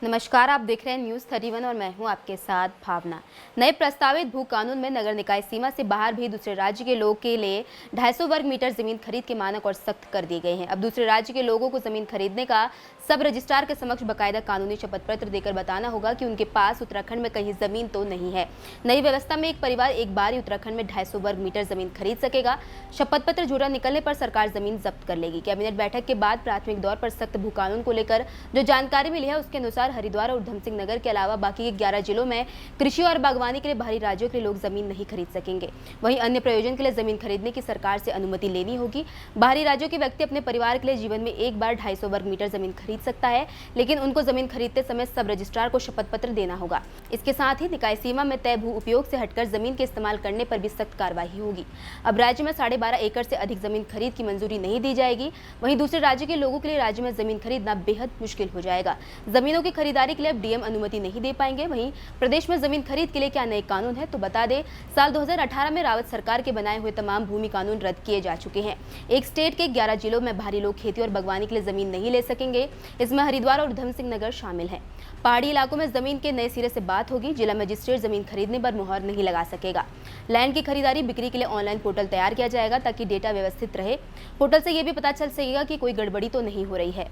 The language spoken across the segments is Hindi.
नमस्कार, आप देख रहे हैं न्यूज़ 31 और मैं हूं आपके साथ भावना। नए प्रस्तावित भू कानून में नगर निकाय सीमा से बाहर भी दूसरे राज्य के लोगों के लिए 250 वर्ग मीटर जमीन खरीद के मानक और सख्त कर दिए गए हैं। अब दूसरे राज्य के लोगों को जमीन खरीदने का सब रजिस्ट्रार के समक्ष बाकायदा कानूनी शपथ पत्र देकर बताना होगा कि उनके पास उत्तराखंड में कहीं जमीन तो नहीं है। नई व्यवस्था में एक परिवार एक बार ही उत्तराखंड में 250 वर्ग मीटर जमीन खरीद सकेगा। शपथ पत्र झूठा निकलने पर सरकार जमीन जब्त कर लेगी। कैबिनेट बैठक के बाद प्राथमिक दौर पर सख्त भू कानून को लेकर जो जानकारी मिली है उसके अनुसार हरिद्वार और उधम सिंह नगर के अलावा बाकी के 11 जिलों में कृषि और बागवानी के लिए बाहरी राज्यों के लोग जमीन नहीं खरीद सकेंगे। वहीं अन्य प्रयोजन के लिए जमीन खरीदने की सरकार से अनुमति लेनी होगी। बाहरी राज्यों के व्यक्ति अपने परिवार के लिए जीवन में एक बार 250 वर्ग मीटर जमीन खरीद सकता है, लेकिन उनको जमीन खरीदते समय सब रजिस्ट्रार को शपथ पत्र देना होगा। इसके साथ ही निकाय सीमा में तय भू उपयोग से हटकर जमीन के इस्तेमाल करने पर भी सख्त कार्रवाई होगी। अब राज्य में 12.5 एकड़ से अधिक जमीन खरीद की मंजूरी नहीं दी जाएगी। वहीं दूसरे राज्य के लोगों के लिए राज्य में जमीन खरीदना बेहद मुश्किल हो जाएगा। जमीनों की खरीदारी के लिए डीएम अनुमति नहीं दे पाएंगे। वहीं प्रदेश में जमीन खरीद के लिए क्या नए कानून है, तो बता दें, साल 2018 में रावत सरकार के बनाए हुए तमाम भूमि कानून रद्द किए जा चुके हैं। एक स्टेट के 11 जिलों में बाहरी लोग खेती और बागवानी के लिए जमीन नहीं ले सकेंगे। इसमें हरिद्वार और उधम सिंह नगर शामिल है। पहाड़ी इलाकों में जमीन के नए सिरे से बात होगी। जिला मजिस्ट्रेट जमीन खरीदने पर मुहर नहीं लगा सकेगा। लैंड की खरीदारी बिक्री के लिए ऑनलाइन पोर्टल तैयार किया जाएगा ताकि डेटा व्यवस्थित रहे। पोर्टल से यह भी पता चल सकेगा कि कोई गड़बड़ी तो नहीं हो रही है।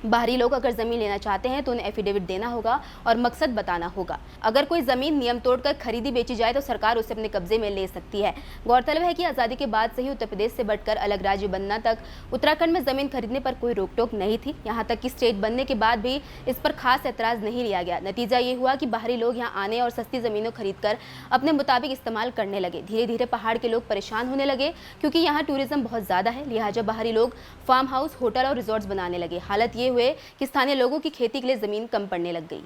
बाहरी लोग अगर जमीन लेना चाहते हैं तो उन्हें एफिडेविट देना होगा और मकसद बताना होगा। अगर कोई जमीन नियम तोड़कर खरीदी बेची जाए तो सरकार उसे अपने कब्जे में ले सकती है। गौरतलब है कि आज़ादी के बाद से ही उत्तर प्रदेश से बढ़कर अलग राज्य बनना तक उत्तराखंड में जमीन खरीदने पर कोई रोक टोक नहीं थी। यहाँ तक कि स्टेट बनने के बाद भी इस पर खास एतराज नहीं लिया गया। नतीजा ये हुआ कि बाहरी लोग यहाँ आने और सस्ती जमीनों खरीदकर अपने मुताबिक इस्तेमाल करने लगे। धीरे धीरे पहाड़ के लोग परेशान होने लगे क्योंकि यहाँ टूरिज्म बहुत ज्यादा है। लिहाजा बाहरी लोग फार्म हाउस, होटल और रिजॉर्ट्स बनाने लगे। हालत ये हुए कि स्थानीय लोगों की खेती के लिए जमीन कम पड़ने लग गई।